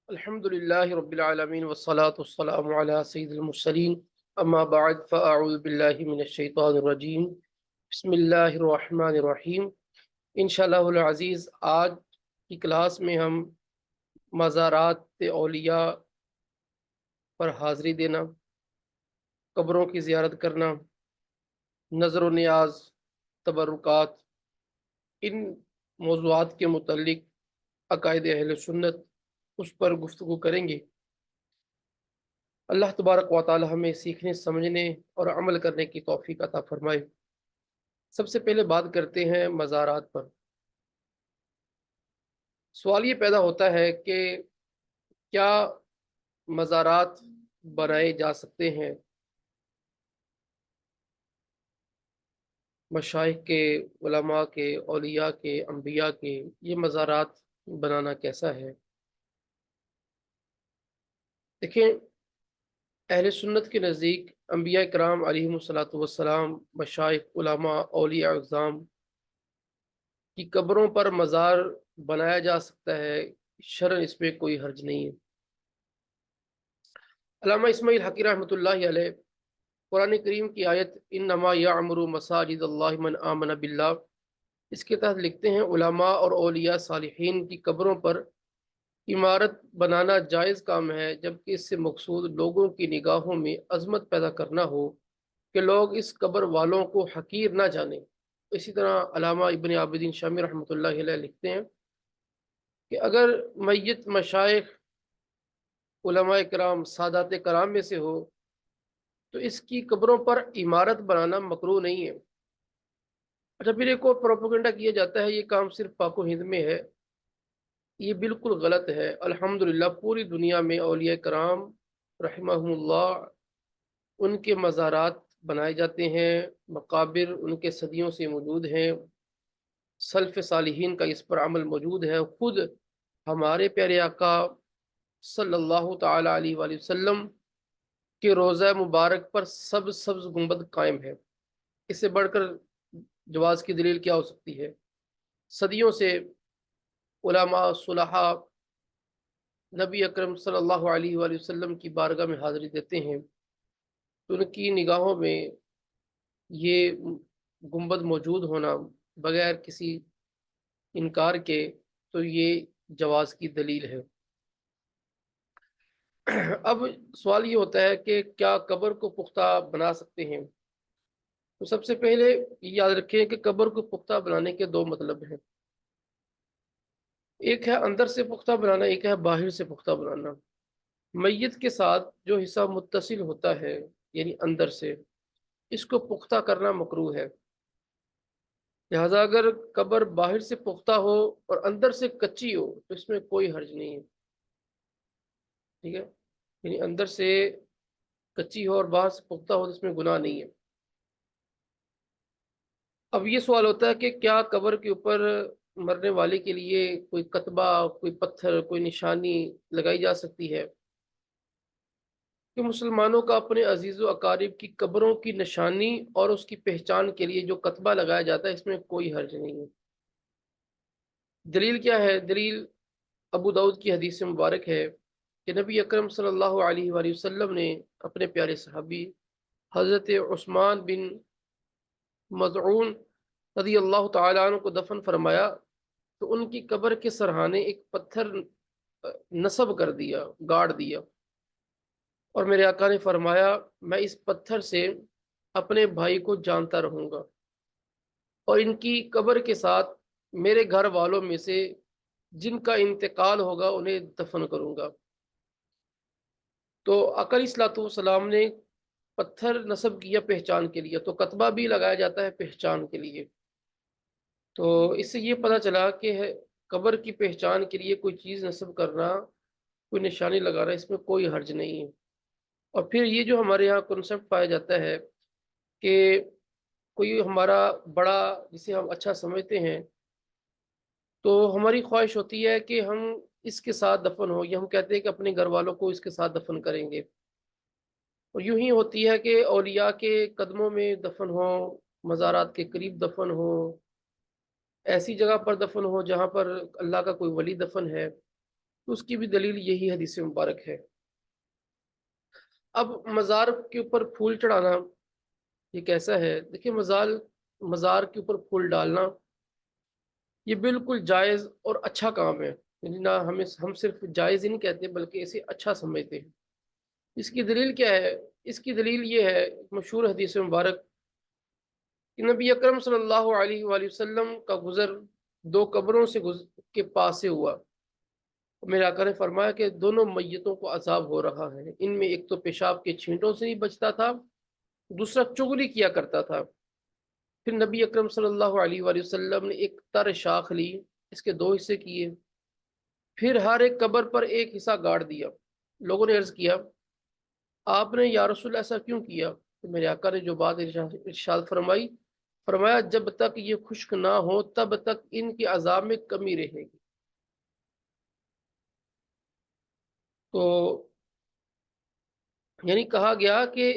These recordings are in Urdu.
الحمد لله رب العالمين والصلاة والسلام على سيد المرسلين اما بعد فاعوذ بالله من الشیطان الرجیم بسم اللہ الرحمن الرحیم۔ انشاءاللہ العزیز آج کی کلاس میں ہم مزارات اولیاء پر حاضری دینا، قبروں کی زیارت کرنا، نظر و نیاز، تبرکات، ان موضوعات کے متعلق عقائد اہل سنت اس پر گفتگو کریں گے۔ اللہ تبارک و تعالی ہمیں سیکھنے، سمجھنے اور عمل کرنے کی توفیق عطا فرمائے۔ سب سے پہلے بات کرتے ہیں مزارات پر۔ سوال یہ پیدا ہوتا ہے کہ کیا مزارات بنائے جا سکتے ہیں؟ مشائخ کے، علماء کے، اولیاء کے، انبیاء کے یہ مزارات بنانا کیسا ہے؟ دیکھیں، اہل سنت کے نزدیک انبیاء کرام علیہم الصلاۃ والسلام، مشائخ، علماء، اولیاء اعظام کی قبروں پر مزار بنایا جا سکتا ہے، شرعاً اس میں کوئی حرج نہیں ہے۔ علامہ اسماعیل حقی رحمۃ اللہ علیہ قرآن کریم کی آیت انما یعمر مساجد اللہ من آمن باللہ، اس کے تحت لکھتے ہیں علماء اور اولیاء صالحین کی قبروں پر عمارت بنانا جائز کام ہے، جبکہ اس سے مقصود لوگوں کی نگاہوں میں عظمت پیدا کرنا ہو کہ لوگ اس قبر والوں کو حقیر نہ جانیں۔ اسی طرح علامہ ابن عابدین شامی رحمۃ اللہ علیہ لکھتے ہیں کہ اگر میت مشائخ، علماء کرام، سادات کرام میں سے ہو تو اس کی قبروں پر عمارت بنانا مکروہ نہیں ہے۔ اچھا، پھر ایک اور پروپیگنڈا کیا جاتا ہے یہ کام صرف پاک و ہند میں ہے، یہ بالکل غلط ہے۔ الحمدللہ پوری دنیا میں اولیاء کرام رحمہم اللہ ان کے مزارات بنائے جاتے ہیں، مقابر ان کے صدیوں سے موجود ہیں، سلف صالحین کا اس پر عمل موجود ہے۔ خود ہمارے پیارے آقا صلی اللہ تعالی علیہ وآلہ وسلم کے روضہ مبارک پر سبز گنبد قائم ہے۔ اس سے بڑھ کر جواز کی دلیل کیا ہو سکتی ہے؟ صدیوں سے علماء، صلحاء نبی اکرم صلی اللہ علیہ وآلہ وسلم کی بارگاہ میں حاضری دیتے ہیں تو ان کی نگاہوں میں یہ گنبد موجود ہونا بغیر کسی انکار کے تو یہ جواز کی دلیل ہے۔ اب سوال یہ ہوتا ہے کہ کیا قبر کو پختہ بنا سکتے ہیں؟ تو سب سے پہلے یاد رکھیں کہ قبر کو پختہ بنانے کے دو مطلب ہیں، ایک ہے اندر سے پختہ بنانا، ایک ہے باہر سے پختہ بنانا۔ میت کے ساتھ جو حصہ متصل ہوتا ہے یعنی اندر سے، اس کو پختہ کرنا مکروہ ہے۔ لہذا اگر قبر باہر سے پختہ ہو اور اندر سے کچی ہو تو اس میں کوئی حرج نہیں ہے، ٹھیک ہے؟ یعنی اندر سے کچی ہو اور باہر سے پختہ ہو تو اس میں گناہ نہیں ہے۔ اب یہ سوال ہوتا ہے کہ کیا قبر کے اوپر مرنے والے کے لیے کوئی کتبہ، کوئی پتھر، کوئی نشانی لگائی جا سکتی ہے؟ کہ مسلمانوں کا اپنے عزیز و اقارب کی قبروں کی نشانی اور اس کی پہچان کے لیے جو کتبہ لگایا جاتا ہے اس میں کوئی حرج نہیں ہے۔ دلیل کیا ہے؟ دلیل ابو داؤد کی حدیث مبارک ہے کہ نبی اکرم صلی اللہ علیہ وآلہ وسلم نے اپنے پیارے صحابی حضرت عثمان بن مظعون رضی اللہ تعالیٰ عنہ کو دفن فرمایا تو ان کی قبر کے سرہانے ایک پتھر نصب کر دیا، گاڑ دیا، اور میرے آقا نے فرمایا میں اس پتھر سے اپنے بھائی کو جانتا رہوں گا اور ان کی قبر کے ساتھ میرے گھر والوں میں سے جن کا انتقال ہوگا انہیں دفن کروں گا۔ تو آقا علیہ الصلوۃ والسلام نے پتھر نصب کیا پہچان کے لیے، تو کتبہ بھی لگایا جاتا ہے پہچان کے لیے۔ تو اس سے یہ پتہ چلا کہ قبر کی پہچان کے لیے کوئی چیز نصب کرنا، کوئی نشانی لگانا، اس میں کوئی حرج نہیں ہے۔ اور پھر یہ جو ہمارے یہاں کنسپٹ پایا جاتا ہے کہ کوئی ہمارا بڑا جسے ہم اچھا سمجھتے ہیں تو ہماری خواہش ہوتی ہے کہ ہم اس کے ساتھ دفن ہو، یا ہم کہتے ہیں کہ اپنے گھر والوں کو اس کے ساتھ دفن کریں گے، اور یوں ہی ہوتی ہے کہ اولیاء کے قدموں میں دفن ہو، مزارات کے قریب دفن ہو، ایسی جگہ پر دفن ہو جہاں پر اللہ کا کوئی ولی دفن ہے۔ تو اس کی بھی دلیل یہی حدیث مبارک ہے۔ اب مزار کے اوپر پھول چڑھانا یہ کیسا ہے؟ دیکھیں، مزار کے اوپر پھول ڈالنا یہ بالکل جائز اور اچھا کام ہے، یعنی نہ ہم صرف جائز ہی نہیں کہتے بلکہ اسے اچھا سمجھتے ہیں۔ اس کی دلیل کیا ہے؟ اس کی دلیل یہ ہے، مشہور حدیث مبارک کہ نبی اکرم صلی اللہ علیہ وآلہ وسلم کا گزر دو قبروں کے پاس سے ہوا۔ میرے آقا نے فرمایا کہ دونوں میتوں کو عذاب ہو رہا ہے، ان میں ایک تو پیشاب کے چھینٹوں سے نہیں بچتا تھا، دوسرا چغلی کیا کرتا تھا۔ پھر نبی اکرم صلی اللہ علیہ وآلہ وسلم نے ایک تر شاخ لی، اس کے دو حصے کیے، پھر ہر ایک قبر پر ایک حصہ گاڑ دیا۔ لوگوں نے عرض کیا، آپ نے یا رسول اللہ ایسا کیوں کیا؟ تو میرے آقا نے جو بات ارشاد فرمایا جب تک یہ خشک نہ ہو تب تک ان کے عذاب میں کمی رہے گی۔ تو یعنی کہا گیا کہ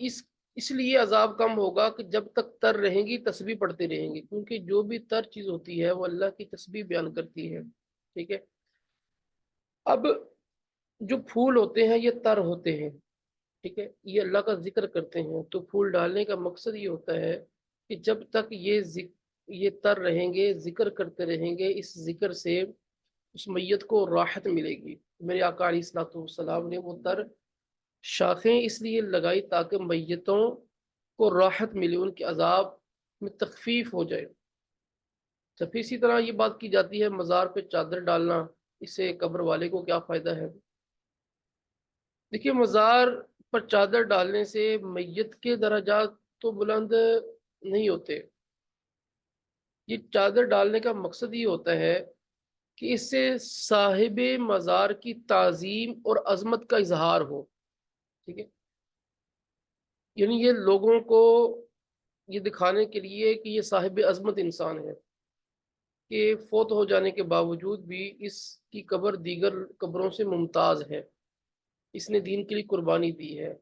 اس لیے عذاب کم ہوگا کہ جب تک تر رہیں گی تسبیح پڑھتے رہیں گے، کیونکہ جو بھی تر چیز ہوتی ہے وہ اللہ کی تسبیح بیان کرتی ہے، ٹھیک ہے۔ اب جو پھول ہوتے ہیں یہ تر ہوتے ہیں، ٹھیک ہے، یہ اللہ کا ذکر کرتے ہیں، تو پھول ڈالنے کا مقصد یہ ہوتا ہے کہ جب تک یہ تر رہیں گے، ذکر کرتے رہیں گے، اس ذکر سے اس میت کو راحت ملے گی۔ میرے آقا علیہ الصلوۃ والسلام نے وہ تر شاخیں اس لیے لگائی تاکہ میتوں کو راحت ملے، ان کے عذاب میں تخفیف ہو جائے۔ تو پھر اسی طرح یہ بات کی جاتی ہے مزار پہ چادر ڈالنا، اس سے قبر والے کو کیا فائدہ ہے؟ دیکھیے، مزار پر چادر ڈالنے سے میت کے درجات تو بلند نہیں ہوتے۔ یہ چادر ڈالنے کا مقصد یہ ہوتا ہے کہ اس سے صاحب مزار کی تعظیم اور عظمت کا اظہار ہو، ٹھیک ہے، یعنی یہ لوگوں کو یہ دکھانے کے لیے کہ یہ صاحب عظمت انسان ہے، کہ فوت ہو جانے کے باوجود بھی اس کی قبر دیگر قبروں سے ممتاز ہے، اس نے دین کے لیے قربانی دی ہے،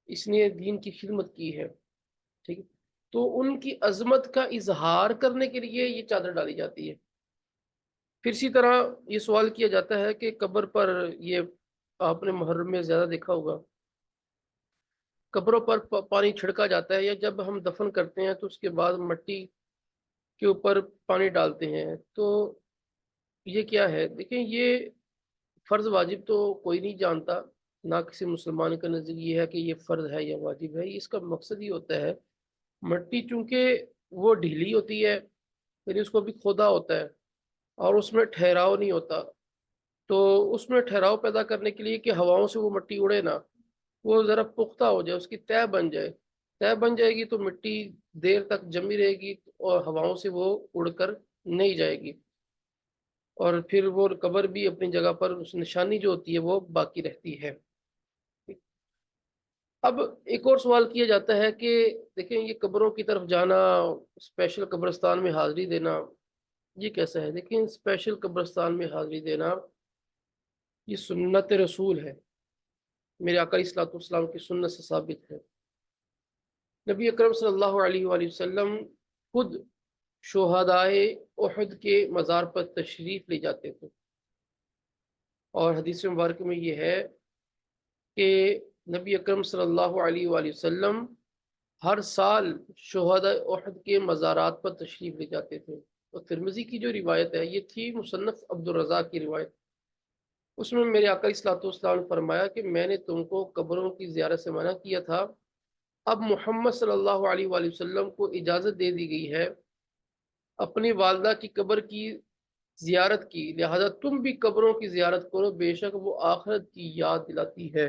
اس نے دین کی خدمت کی ہے، ٹھیک ہے۔ تو ان کی عظمت کا اظہار کرنے کے لیے یہ چادر ڈالی جاتی ہے۔ پھر اسی طرح یہ سوال کیا جاتا ہے کہ قبر پر یہ آپ نے محرم میں زیادہ دیکھا ہوگا، قبروں پر پانی چھڑکا جاتا ہے، یا جب ہم دفن کرتے ہیں تو اس کے بعد مٹی کے اوپر پانی ڈالتے ہیں، تو یہ کیا ہے؟ دیکھیں، یہ فرض واجب تو کوئی نہیں جانتا، نہ کسی مسلمان کا نظریہ ہے کہ یہ فرض ہے یا واجب ہے۔ اس کا مقصد یہ ہوتا ہے، مٹی چونکہ وہ ڈھیلی ہوتی ہے، یعنی اس کو بھی کھودا ہوتا ہے اور اس میں ٹھہراؤ نہیں ہوتا، تو اس میں ٹھہراؤ پیدا کرنے کے لیے کہ ہواؤں سے وہ مٹی اڑے نا، وہ ذرا پختہ ہو جائے، اس کی تہ بن جائے گی تو مٹی دیر تک جمی رہے گی اور ہواؤں سے وہ اڑ کر نہیں جائے گی، اور پھر وہ قبر بھی اپنی جگہ پر اس نشانی جو ہوتی ہے وہ باقی رہتی ہے۔ اب ایک اور سوال کیا جاتا ہے کہ دیکھیں، یہ قبروں کی طرف جانا، اسپیشل قبرستان میں حاضری دینا، یہ کیسا ہے؟ دیکھیں، اسپیشل قبرستان میں حاضری دینا یہ سنت رسول ہے، میرے آقا علیہ الصلوۃ والسلام کی سنت سے ثابت ہے۔ نبی اکرم صلی اللہ علیہ وآلہ وسلم خود شہدائے احد کے مزار پر تشریف لے جاتے تھے، اور حدیث مبارک میں یہ ہے کہ نبی اکرم صلی اللہ علیہ وآلہ وسلم ہر سال شہداء احد کے مزارات پر تشریف لے جاتے تھے۔ اور ترمذی کی جو روایت ہے یہ تھی مصنف عبد الرزاق کی روایت، اس میں میرے آقا صلی اللہ علیہ وسلم نے فرمایا کہ میں نے تم کو قبروں کی زیارت سے منع کیا تھا، اب محمد صلی اللہ علیہ وآلہ وسلم کو اجازت دے دی گئی ہے اپنی والدہ کی قبر کی زیارت کی، لہذا تم بھی قبروں کی زیارت کرو، بے شک وہ آخرت کی یاد دلاتی ہے۔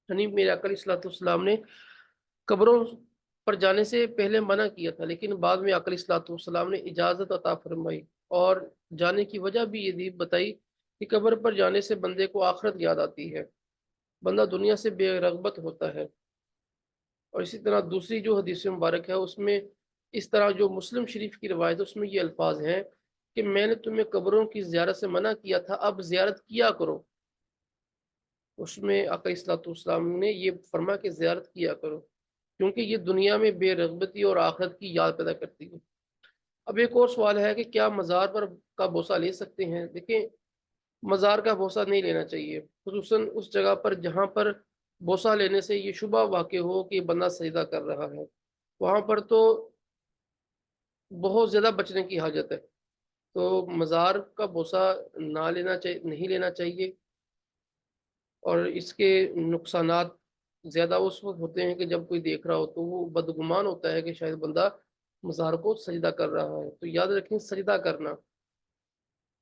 یعنی میرے آقا صلی اللہ علیہ وسلم نے قبروں پر جانے سے پہلے منع کیا تھا، لیکن بعد میں آقا صلی اللہ علیہ وسلم نے اجازت عطا فرمائی، اور جانے کی وجہ بھی یہ بتائی کہ قبر پر جانے سے بندے کو آخرت یاد آتی ہے، بندہ دنیا سے بے رغبت ہوتا ہے۔ اور اسی طرح دوسری جو حدیث مبارک ہے اس میں اس طرح جو مسلم شریف کی روایت ہے اس میں یہ الفاظ ہیں کہ میں نے تمہیں قبروں کی زیارت سے منع کیا تھا، اب زیارت کیا کرو۔ اس میں آقا صلی اللہ علیہ وسلم نے یہ فرما کہ زیارت کیا کرو، کیونکہ یہ دنیا میں بے رغبتی اور آخرت کی یاد پیدا کرتی ہے۔ اب ایک اور سوال ہے کہ کیا مزار پر کا بوسہ لے سکتے ہیں؟ دیکھیں، مزار کا بوسہ نہیں لینا چاہیے، خصوصاً اس جگہ پر جہاں پر بوسہ لینے سے یہ شبہ واقع ہو کہ بندہ سجدہ کر رہا ہے، وہاں پر تو بہت زیادہ بچنے کی حاجت ہے۔ تو مزار کا بوسہ نہ لینا چاہیے، نہیں لینا چاہیے، اور اس کے نقصانات زیادہ اس وقت ہوتے ہیں کہ جب کوئی دیکھ رہا ہو تو وہ بدگمان ہوتا ہے کہ شاید بندہ مزار کو سجدہ کر رہا ہے۔ تو یاد رکھیں سجدہ کرنا،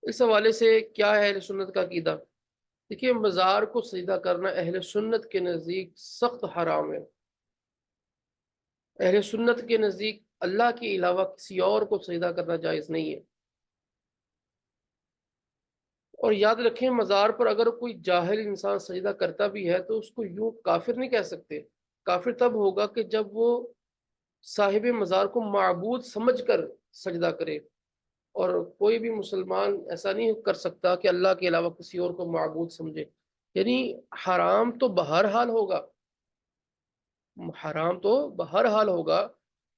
اس حوالے سے کیا ہے اہل سنت کا عقیدہ؟ دیکھیے مزار کو سجدہ کرنا اہل سنت کے نزدیک سخت حرام ہے۔ اہل سنت کے نزدیک اللہ کے علاوہ کسی اور کو سجدہ کرنا جائز نہیں ہے۔ اور یاد رکھیں مزار پر اگر کوئی جاہل انسان سجدہ کرتا بھی ہے تو اس کو یوں کافر نہیں کہہ سکتے۔ کافر تب ہوگا کہ جب وہ صاحب مزار کو معبود سمجھ کر سجدہ کرے، اور کوئی بھی مسلمان ایسا نہیں کر سکتا کہ اللہ کے علاوہ کسی اور کو معبود سمجھے۔ یعنی حرام تو بہرحال ہوگا، حرام تو بہرحال ہوگا،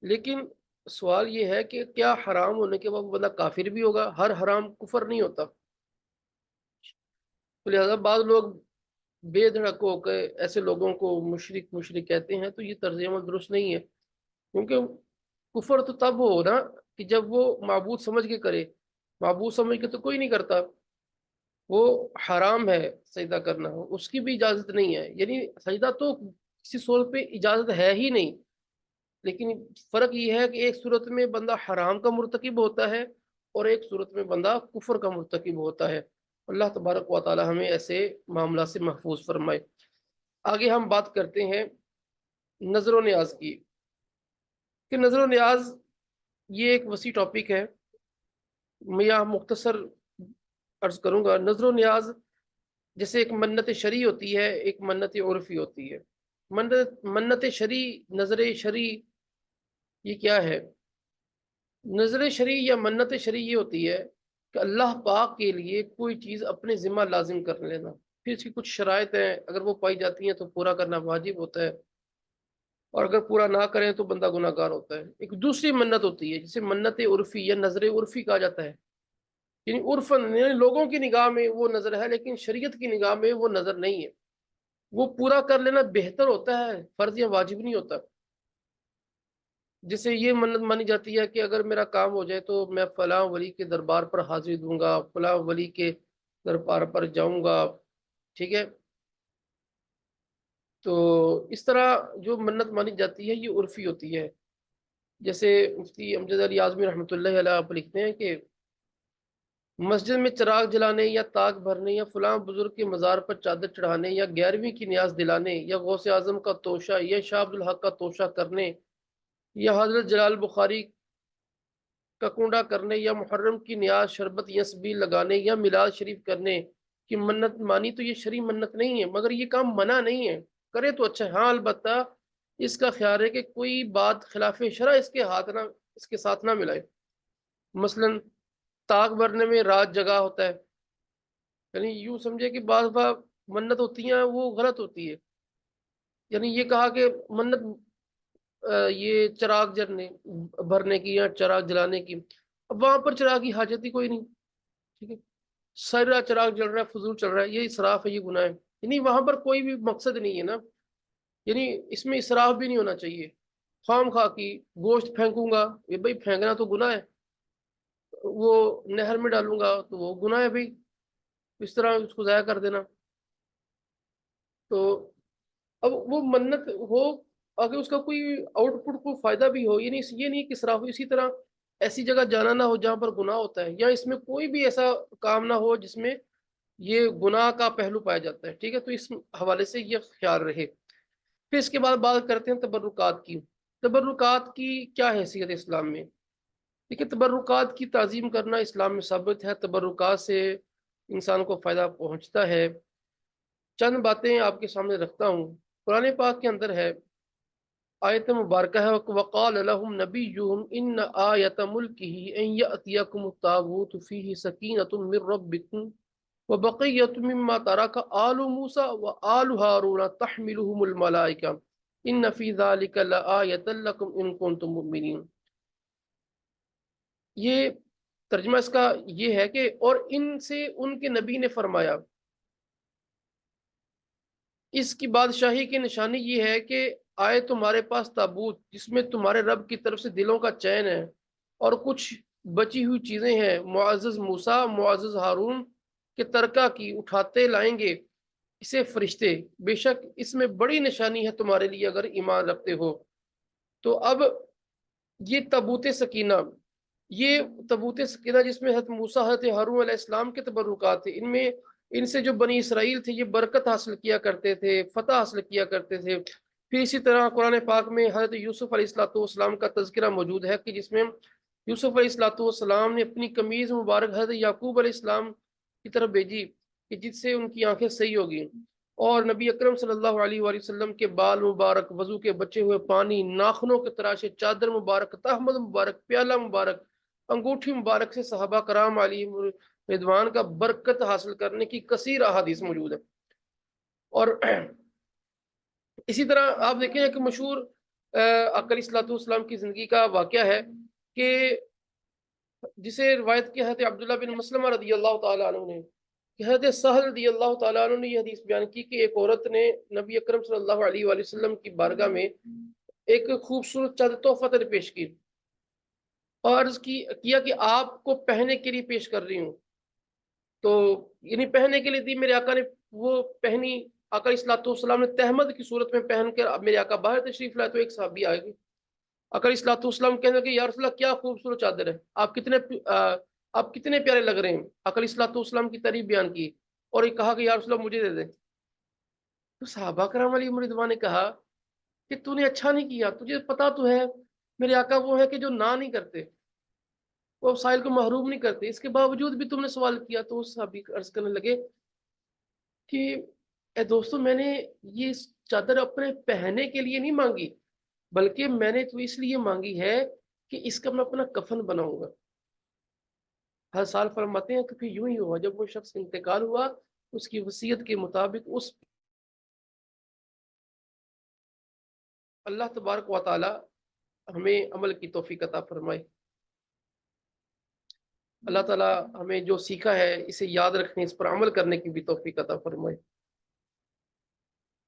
لیکن سوال یہ ہے کہ کیا حرام ہونے کے بعد وہ بندہ کافر بھی ہوگا؟ ہر حرام کفر نہیں ہوتا۔ تو لہذا بعض لوگ بے دھڑک ہو کے ایسے لوگوں کو مشرک کہتے ہیں، تو یہ طرز عمل درست نہیں ہے، کیونکہ کفر تو تب ہو نا کہ جب وہ معبود سمجھ کے کرے، معبود سمجھ کے تو کوئی نہیں کرتا، وہ حرام ہے سجدہ کرنا، اس کی بھی اجازت نہیں ہے۔ یعنی سجدہ تو کسی صورت پہ اجازت ہے ہی نہیں، لیکن فرق یہ ہے کہ ایک صورت میں بندہ حرام کا مرتکب ہوتا ہے اور ایک صورت میں بندہ کفر کا مرتکب ہوتا ہے۔ اللہ تبارک و تعالی ہمیں ایسے معاملات سے محفوظ فرمائے۔ آگے ہم بات کرتے ہیں نظر و نیاز کی، کہ نظر و نیاز یہ ایک وسیع ٹاپک ہے، میں یہاں مختصر عرض کروں گا۔ نظر و نیاز جیسے ایک منت شرعی ہوتی ہے، ایک منت عرفی ہوتی ہے۔ منت شرعی، نظر شرعی یہ کیا ہے؟ نظر شرعی یا منت شرعی یہ ہوتی ہے کہ اللہ پاک کے لیے کوئی چیز اپنے ذمہ لازم کر لینا، پھر اس کی کچھ شرائط ہیں، اگر وہ پائی جاتی ہیں تو پورا کرنا واجب ہوتا ہے، اور اگر پورا نہ کریں تو بندہ گناہ گار ہوتا ہے۔ ایک دوسری منت ہوتی ہے جسے منت عرفی یا نظر عرفی کہا جاتا ہے، یعنی عرفاً یعنی لوگوں کی نگاہ میں وہ نظر ہے لیکن شریعت کی نگاہ میں وہ نظر نہیں ہے۔ وہ پورا کر لینا بہتر ہوتا ہے، فرض یا واجب نہیں ہوتا۔ جسے یہ منت مانی جاتی ہے کہ اگر میرا کام ہو جائے تو میں فلاں ولی کے دربار پر حاضری دوں گا، فلاں ولی کے دربار پر جاؤں گا، ٹھیک ہے۔ تو اس طرح جو منت مانی جاتی ہے یہ عرفی ہوتی ہے۔ جیسے مفتی امجد علی اعظمی رحمۃ اللہ علیہ آپ لکھتے ہیں کہ مسجد میں چراغ جلانے یا طاق بھرنے یا فلاں بزرگ کے مزار پر چادر چڑھانے یا 11ویں کی نیاز دلانے یا غوث اعظم کا توشہ یا شاہ عبد الحق کا توشہ کرنے یا حضرت جلال بخاری کا کنڈا کرنے یا محرم کی نیاز شربت یسبی لگانے یا میلاد شریف کرنے کی منت مانی تو یہ شرعی منت نہیں ہے، مگر یہ کام منع نہیں ہے، کرے تو اچھا ہے۔ ہاں البتہ اس کا خیال ہے کہ کوئی بات خلاف شرع اس کے ساتھ نہ ملائے۔ مثلا طاق بھرنے میں رات جگہ ہوتا ہے، یعنی یوں سمجھے کہ بعض بار منت ہوتی ہیں وہ غلط ہوتی ہے۔ یعنی یہ کہا کہ منت یہ چراغ جلنے بھرنے کی یا چراغ جلانے کی، اب وہاں پر چراغ کی حاجت ہی کوئی نہیں، ٹھیک ہے، سارا چراغ جل رہا ہے، فضول چل رہا ہے، یہ اسراف ہے، یہ گناہ ہے، یعنی وہاں پر کوئی بھی مقصد نہیں ہے نا، یعنی اس میں اسراف بھی نہیں ہونا چاہیے۔ خام خواہ کی گوشت پھینکوں گا، یہ بھائی پھینکنا تو گناہ ہے، وہ نہر میں ڈالوں گا تو وہ گناہ ہے بھائی، اس طرح اس کو ضائع کر دینا۔ تو اب وہ منت ہو اگر اس کا کوئی آؤٹ پٹ کو فائدہ بھی ہو، یہ نہیں کہ اسراف ہو۔ اسی طرح ایسی جگہ جانا نہ ہو جہاں پر گناہ ہوتا ہے، یا اس میں کوئی بھی ایسا کام نہ ہو جس میں یہ گناہ کا پہلو پایا جاتا ہے، ٹھیک ہے، تو اس حوالے سے یہ خیال رہے۔ پھر اس کے بعد بات کرتے ہیں تبرکات کی۔ تبرکات کی کیا حیثیت ہے اسلام میں؟ دیکھیے تبرکات کی تعظیم کرنا اسلام میں ثابت ہے، تبرکات سے انسان کو فائدہ پہنچتا ہے۔ چند باتیں آپ کے سامنے رکھتا ہوں۔ قرآن پاک کے اندر ہے، آیت مبارکہ ہے، وقال لهم نبیہم ان آیت ملکہ ان یأتیکم التابوت فیہ سکینۃ من ربکم وبقیۃ مما ترک آل موسیٰ وآل ہارون تحملهم الملائکہ ان فی ذلک لآیۃ لکم ان کنتم مؤمنین۔ یہ ترجمہ اس کا یہ ہے کہ اور ان سے ان کے نبی نے فرمایا اس کی بادشاہی کی نشانی یہ ہے کہ آئے تمہارے پاس تابوت جس میں تمہارے رب کی طرف سے دلوں کا چین ہے اور کچھ بچی ہوئی چیزیں ہیں، معزز موسیٰ معزز ہارون کے ترکہ کی اٹھاتے لائیں گے اسے فرشتے، بے شک اس میں بڑی نشانی ہے تمہارے لیے اگر ایمان رکھتے ہو۔ تو اب یہ تابوت سکینہ، یہ تابوت سکینہ جس میں حضرت موسیٰ حضرت ہارون علیہ السلام کے تبرکات تھے، ان سے جو بنی اسرائیل تھے یہ برکت حاصل کیا کرتے تھے، فتح حاصل کیا کرتے تھے۔ پھر اسی طرح قرآن پاک میں حضرت یوسف علیہ الصلوۃ والسلام کا تذکرہ موجود ہے کہ جس میں یوسف علیہ الصلوۃ والسلام نے اپنی قمیض مبارک حضرت یعقوب علیہ السلام کی طرف بھیجی کہ جس سے ان کی آنکھیں صحیح ہوگی، اور نبی اکرم صلی اللہ علیہ وآلہ وسلم کے بال مبارک، وضو کے بچے ہوئے پانی، ناخنوں کے تراشے چادر مبارک، تہمد مبارک، پیالہ مبارک، انگوٹھی مبارک سے صحابہ کرام علیہم رضوان کا برکت حاصل کرنے کی کثیر احادیث موجود ہے۔ اور اسی طرح آپ دیکھیں کہ مشہور آقا علیہ الصلوۃ والسلام کی زندگی کا واقعہ ہے کہ جسے روایت کی حضرت عبداللہ بن مسلمہ رضی اللہ تعالیٰ عنہ نے، کہ حضرت سہل رضی اللہ تعالیٰ عنہ نے یہ حدیث بیان کی کہ ایک عورت نے نبی اکرم صلی اللہ علیہ وآلہ وسلم کی بارگاہ میں ایک خوبصورت چادر تحفہ پیش کی اور عرض کیا کہ آپ کو پہننے کے لیے پیش کر رہی ہوں۔ تو یعنی پہننے کے لیے دی، میرے آقا نے وہ پہنی، آقا علیہ الصلوۃ والسلام نے تہمد کی صورت میں پہن کر اب میرے آقا باہر تشریف لائے تو ایک صحابی آئے گی، آقا علیہ الصلوۃ والسلام کہنے لگے یا رسول اللہ کیا خوبصورت چادر ہے، آپ کتنے پیارے لگ رہے ہیں۔ آقا علیہ الصلوۃ والسلام کی تعریف بیان کی اور یہ کہا کہ یا رسول اللہ مجھے دے دیں۔ تو صحابہ کرام علیہم رضوان نے کہا کہ تو نے اچھا نہیں کیا، تجھے پتا تو ہے میرے آقا وہ ہے کہ جو نہ نہیں کرتے، وہ سائل کو محروم نہیں کرتے، اس کے باوجود بھی تم نے سوال کیا۔ تو اس صحابی عرض کرنے لگے کہ اے دوستو، میں نے یہ چادر اپنے پہننے کے لیے نہیں مانگی، بلکہ میں نے تو اس لیے مانگی ہے کہ اس کا میں اپنا کفن بناؤں گا۔ ہر سال فرماتے ہیں کہ پھر یوں ہی ہوا، جب وہ شخص انتقال ہوا اس کی وصیت کے مطابق اس اللہ تبارک و تعالی ہمیں عمل کی توفیق عطا فرمائے۔ اللہ تعالی ہمیں جو سیکھا ہے اسے یاد رکھنے، اس پر عمل کرنے کی بھی توفیق عطا فرمائے۔